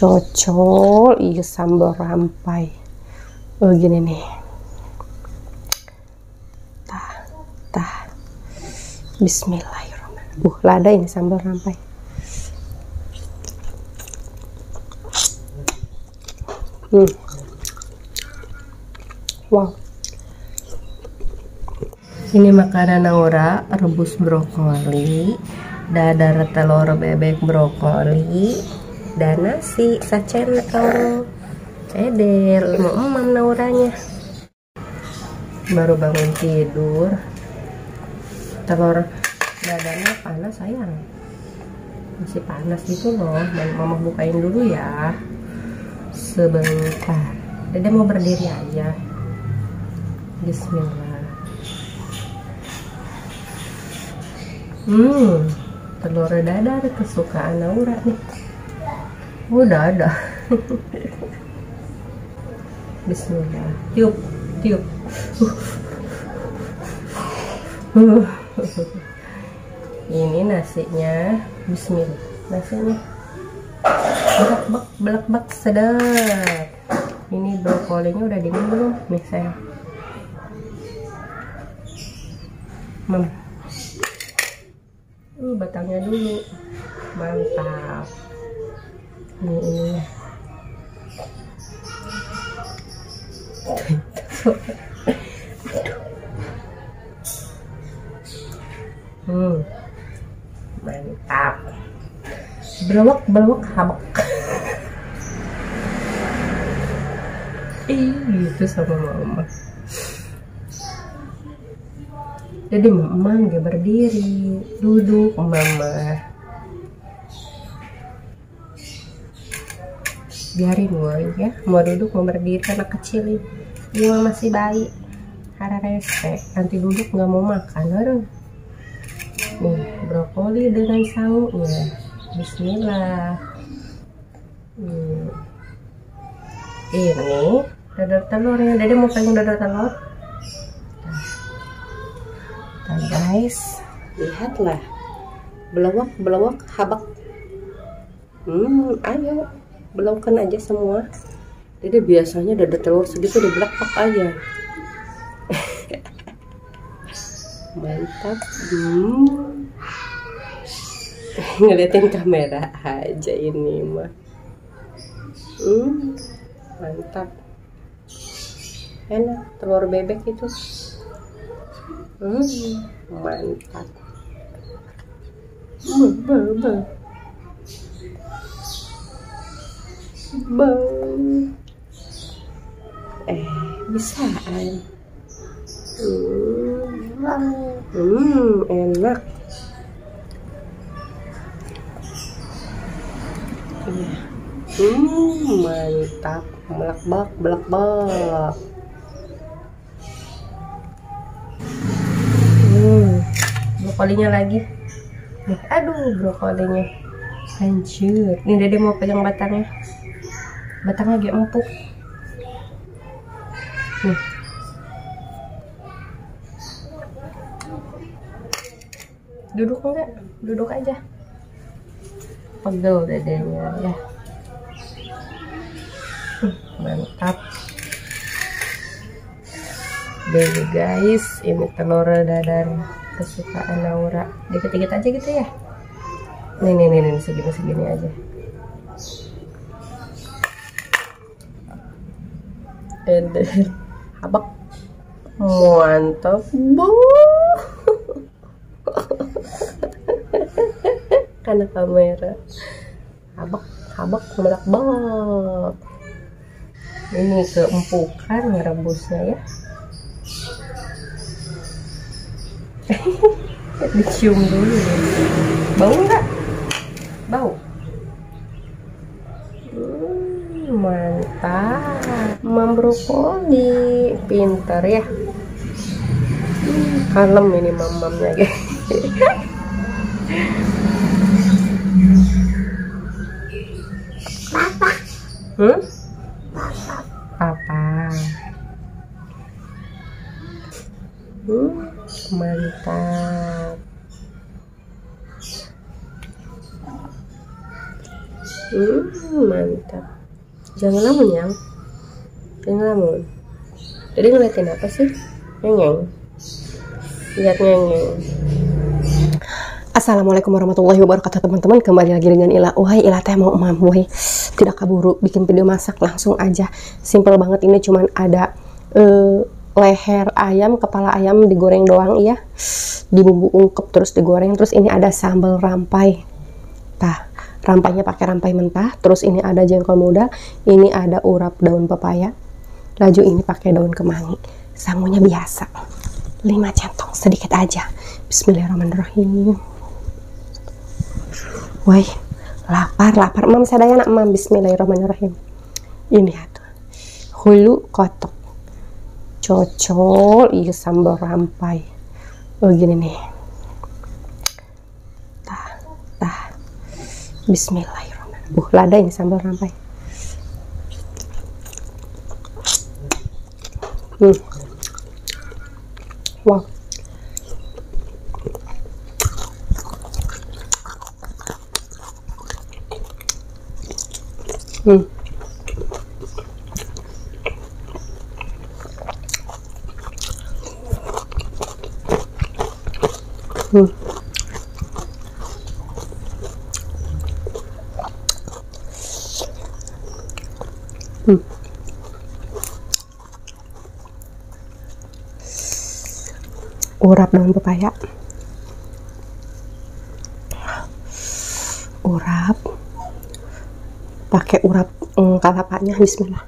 dicocol, iya sambal rampai. Oh gini nih. Tah. Bismillahirrahmanirrahim. Lada ini sambal rampai. Wow. Ini makanan Naura, rebus brokoli, dadar telur bebek brokoli, dan nasi sacendol. Cedel, mau Nauranya. Baru bangun tidur. Telur dadanya panas sayang. Masih panas gitu loh. Dan mama bukain dulu ya. Sebentar. Dede mau berdiri aja. Bismillah. Telur dadar kesukaan Naura nih. Udah ada. Bismillah. Tiup. Ini nasinya. Bismillah. Nasinya belak-bak sedap. Ini brokolinya udah dingin belum? Nih sayang. Batangnya dulu. Mantap. Ini. Mantap. Belok habak. Gitu sama mama. Jadi mama nggak berdiri, duduk mama. Biarin woy ya, mau duduk mau berdiri anak kecil ini. Dia masih bayi, harap resek. Nanti duduk nggak mau makan, aduh. Nih brokoli dengan sangunya. Bismillah. Ini dadar telurnya. Dede mau pegang dadar telur. Nah guys, lihatlah. Belawak habak. Ayo belaukan aja semua. Dede biasanya dadar telur segitu dibelak-belak aja. Mantap. Ngeliatin kamera aja ini mah. Mantap. Enak telur bebek itu. Mantap. Bisaan. Enak. Mantap. Belak-bak. Brokolinya lagi. Aduh, brokolinya hancur. Nih Dede mau pegang batangnya. Batangnya agak empuk. Nih. Duduk enggak? Duduk aja. Pegel dedenya ya. Mantap. Deh guys, ini telur dadar kesukaan Naura. Dikit-dikit aja gitu ya. Nih segini aja. Habak. Mantap. Karena kamera. Habak melak-bak. Ini keempukan ngerebusnya ya. Dicium dulu. Bau nggak? Bau. Mantap. Mam brokoli pintar ya. Kalem ini mamamnya guys. Papa. Mantap. Mantap. Jangan lamun ya, jangan lamun. Jadi ngeliatin apa sih? Ngeng. Lihat ngeng. Assalamualaikum warahmatullahi wabarakatuh teman-teman, kembali lagi dengan Ila. Wahai Ila teh mau emam, wahai tidak kaburu bikin video masak, langsung aja. Simple banget, ini cuman ada leher ayam, kepala ayam digoreng doang ya, dibumbu ungkep terus digoreng. Terus ini ada sambal rampai. Nah, rampainya pakai rampai mentah. Terus ini ada jengkol muda, ini ada urap daun pepaya. Laju ini pakai daun kemangi. Sangunya biasa 5 centong, sedikit aja. Bismillahirrahmanirrahim. Woi, lapar. Mam sadayana mam. Bismillahirrahmanirrahim. Ini atuh. Hulu kotok. Cocol iya sambal rampai. Oh gini nih. Tah. Bismillahirrahmanirrahim. Lada ini sambal rampai. Wow. Urap daun pepaya. Urap. Pakai urap kelapanya. Bismillah.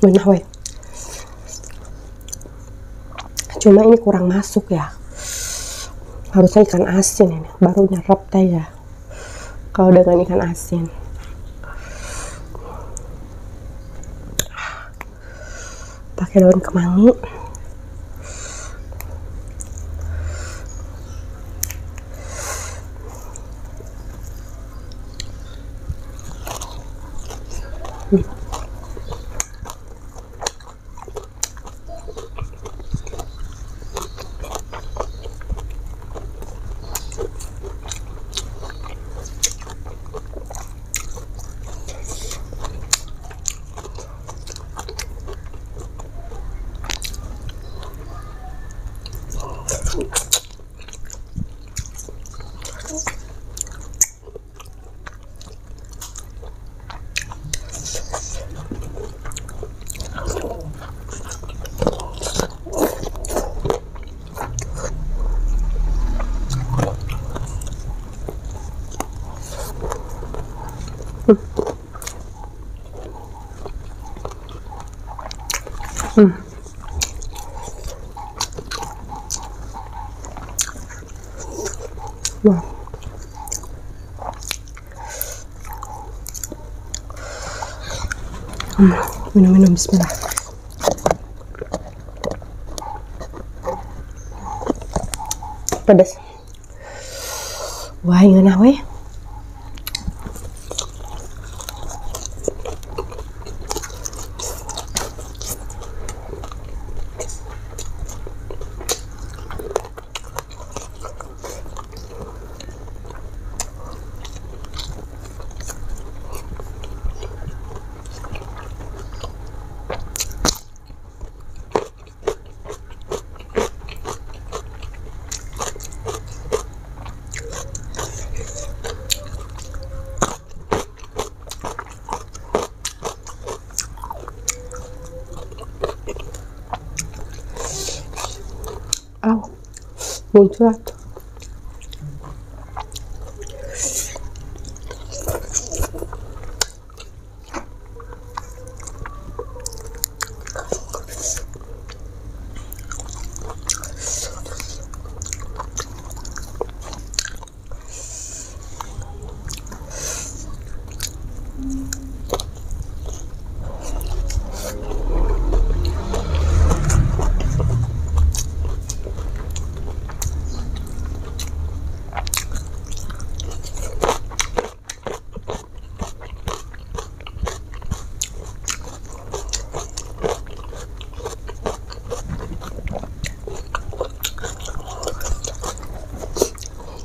Benar weh. Cuma ini kurang masuk ya. Harusnya ikan asin ini baru nyerap teh ya. Kalau dengan ikan asin. Pakai daun kemangi. Wah. Minum bismillah. Pedas. Wah, ngeunah we. Aw, muncrat.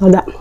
Ada.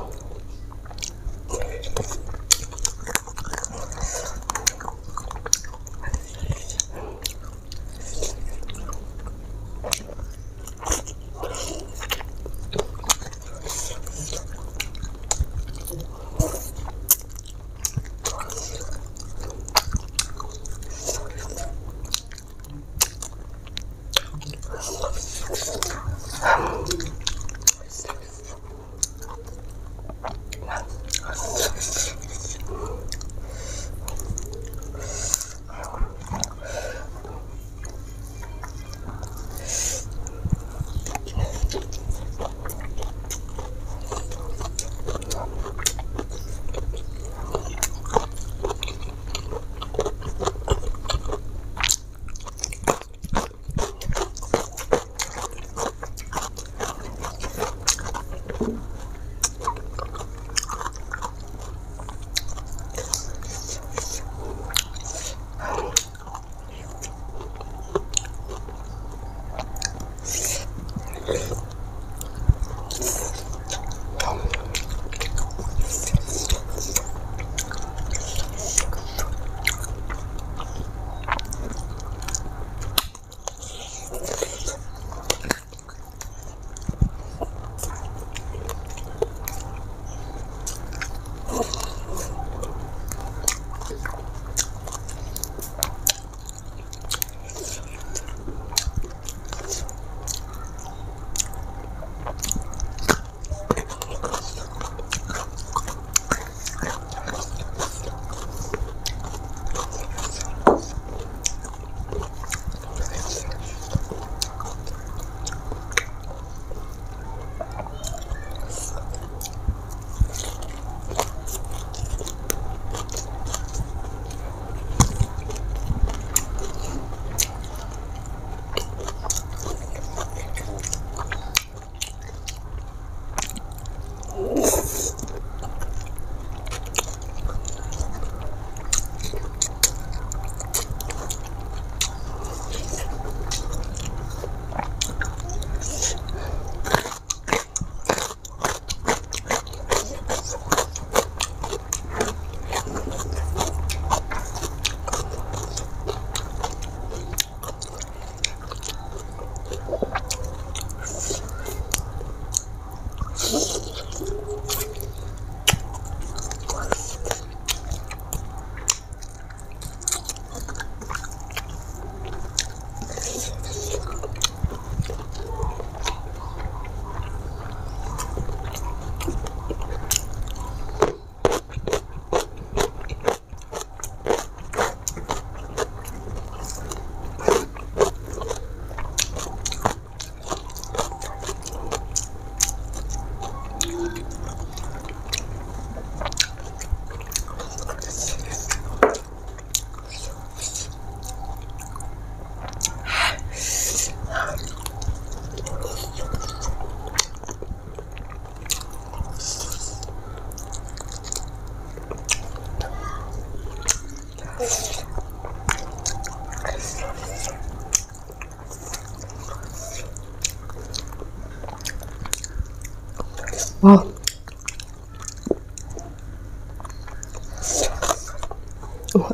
Wow.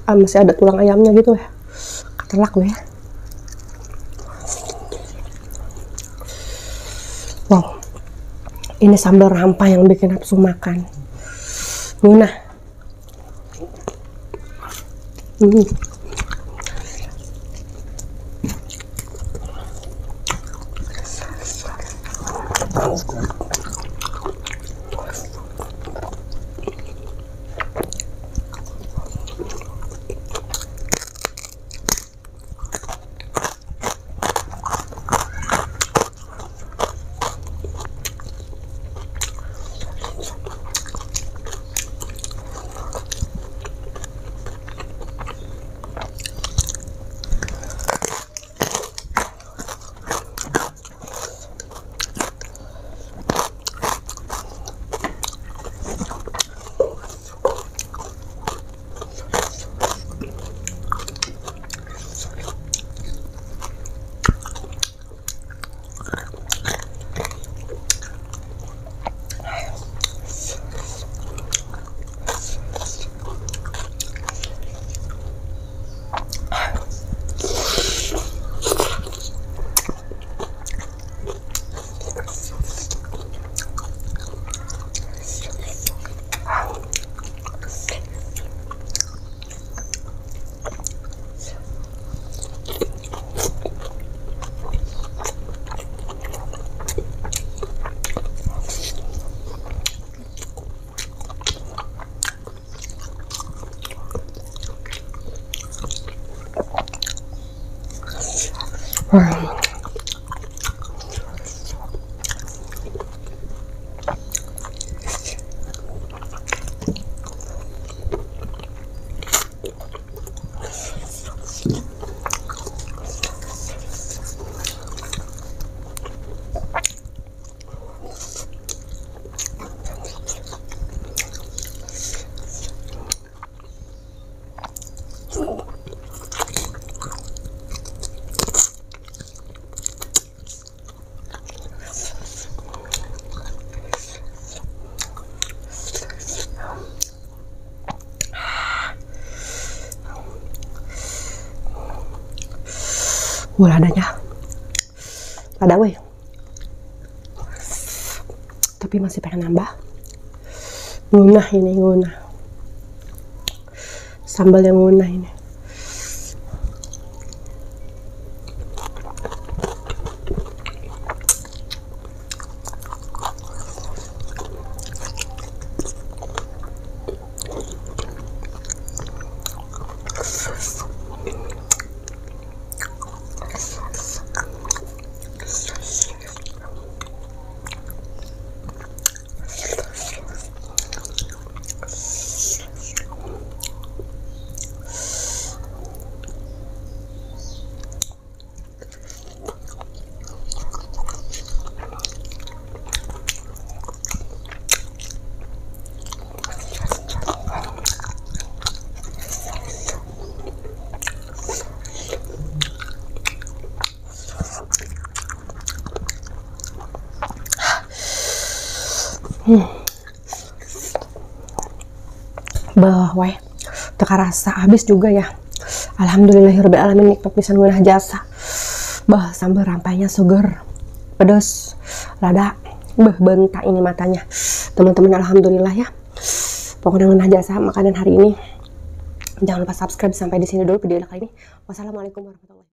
Masih ada tulang ayamnya gitu ya. Ketelak gue ya. Wow. Ini sambal rampa yang bikin nafsu makan. Nah. Ladanya ada weh, tapi masih pengen nambah. Ngunah ini, ngunah sambal yang ngunah ini. Bah, weh, teka rasa habis juga ya. Alhamdulillahirabbil alamin, nikmat pisan ngeunah jasa. Bah, sambal rampainya seger, pedes, lada, bentak ini matanya. Teman-teman, alhamdulillah ya. Pokoknya ngeunah jasa makanan hari ini. Jangan lupa subscribe. Sampai di sini dulu video kali ini. Wassalamualaikum warahmatullahi wabarakatuh.